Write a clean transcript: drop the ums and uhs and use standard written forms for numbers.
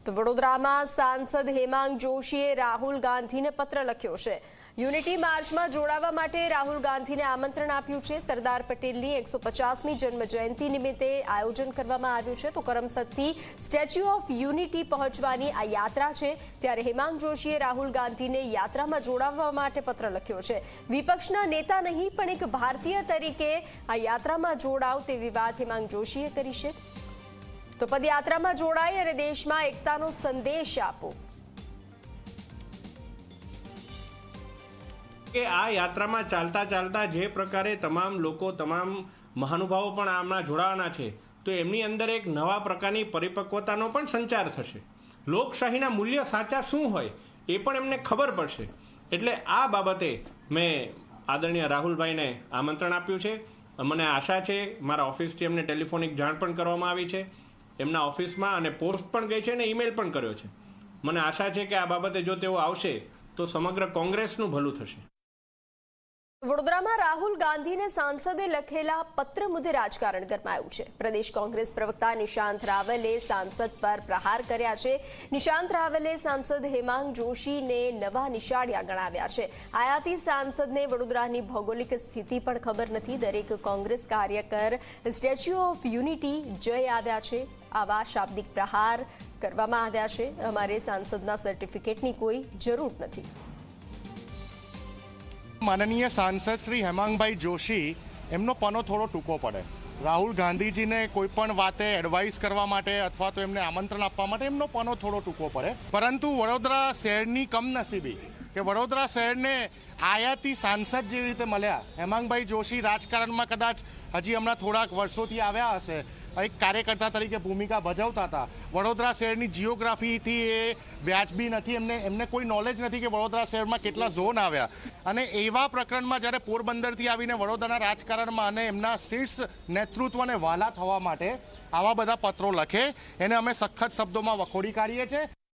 તો વડોદરામાં સાંસદ હેમાંગ જોશીએ રાહુલ ગાંધીને પત્ર લખ્યો છે। યુનિટી માર્ચમાં જોડાવા માટે રાહુલ ગાંધીને આમંત્રણ આપ્યું છે। સરદાર પટેલની 150મી જન્મ જયંતિ નિમિત્તે આયોજન કરવામાં આવ્યું છે। તો કરમસદથી સ્ટેચ્યુ ઓફ યુનિટી પહોંચવાની આ યાત્રા છે, ત્યારે હેમાંગ જોશીએ રાહુલ ગાંધીને યાત્રામાં જોડાવા માટે પત્ર લખ્યો છે। વિપક્ષના નેતા નહીં પણ એક ભારતીય તરીકે આ યાત્રામાં જોડાવ તેવી વાત હેમાંગ જોશીએ કરી છે। તો પદયાત્રામાં જોડાઈ અને દેશમાં એકતાનો સંદેશ આપો। કે આ યાત્રામાં ચાલતા ચાલતા જે પ્રકારે તમામ લોકો, તમામ મહાનુભાવો પણ આમાં જોડાવાના છે, તો એમની અંદર એક નવા પ્રકારની પરિપક્વતાનો પણ સંચાર થશે। લોકશાહીના મૂલ્ય સાચા શું હોય એ પણ એમને ખબર પડશે। એટલે આ બાબતે મેં આદરણીય રાહુલભાઈને આમંત્રણ આપ્યું છે। મને આશા છે, મારા ઓફિસથી એમને ટેલિફોનિક જાણ પણ કરવામાં આવી છે, એમના ઓફિસમાં અને પોસ્ટ પણ ગઈ છે અને ઈમેલ પણ કર્યો છે। મને આશા છે કે આ બાબતે જો તેઓ આવશે તો સમગ્ર કોંગ્રેસનું ભલું થશે। વડોદરામાં રાહુલ ગાંધીને સાંસદે લખેલા પત્ર મુદ્દે રાજકારણ ગરમાયું છે। પ્રદેશ કોંગ્રેસ પ્રવક્તા નિશાંત રાવલે સાંસદ પર પ્રહાર કર્યા છે। નિશાંત રાવલે સાંસદ હેમાંગ જોશીને નવા નિશાળિયા ગણાવ્યા છે। આયાતી સાંસદને વડોદરાની ભૌગોલિક સ્થિતિ પણ ખબર નથી। દરેક કોંગ્રેસ કાર્યકર સ્ટેચ્યુ ઓફ યુનિટી જઈ આવ્યા છે। આવા શાબ્દિક પ્રહાર કરવામાં આવ્યા છે। અમારે સાંસદના સર્ટિફિકેટની કોઈ જરૂર નથી। માનનીય સાંસદ શ્રી હેમાંગભાઈ જોશી એમનો પનો થોડો ટૂંકો પડે। રાહુલ ગાંધીજીને કોઈ પણ વાતે એડવાઇસ કરવા માટે અથવા તો એમને આમંત્રણ આપવા માટે એમનો પનો થોડો ટૂંકો પડે। પરંતુ વડોદરા શહેરની કમનસીબી કે વડોદરા શહેરને આયાતી સાંસદ જેવી રીતે મળ્યા। હેમાંગભાઈ જોશી રાજકારણમાં કદાચ હજી હમણાં થોડાક વર્ષોથી આવ્યા હશે, એક કાર્યકર્તા તરીકે ભૂમિકા ભજવતા હતા। વડોદરા શહેરની જિયોગ્રાફીથી એ વ્યાજબી નથી, એમને કોઈ નોલેજ નથી કે વડોદરા શહેરમાં કેટલા ઝોન આવ્યા। અને એવા પ્રકરણમાં જ્યારે પોરબંદરથી આવીને વડોદરાના રાજકારણમાં અને એમના શીર્ષ નેતૃત્વને વહાલા થવા માટે આવા બધા પત્રો લખે, એને અમે સખત શબ્દોમાં વખોડી કાઢીએ છીએ।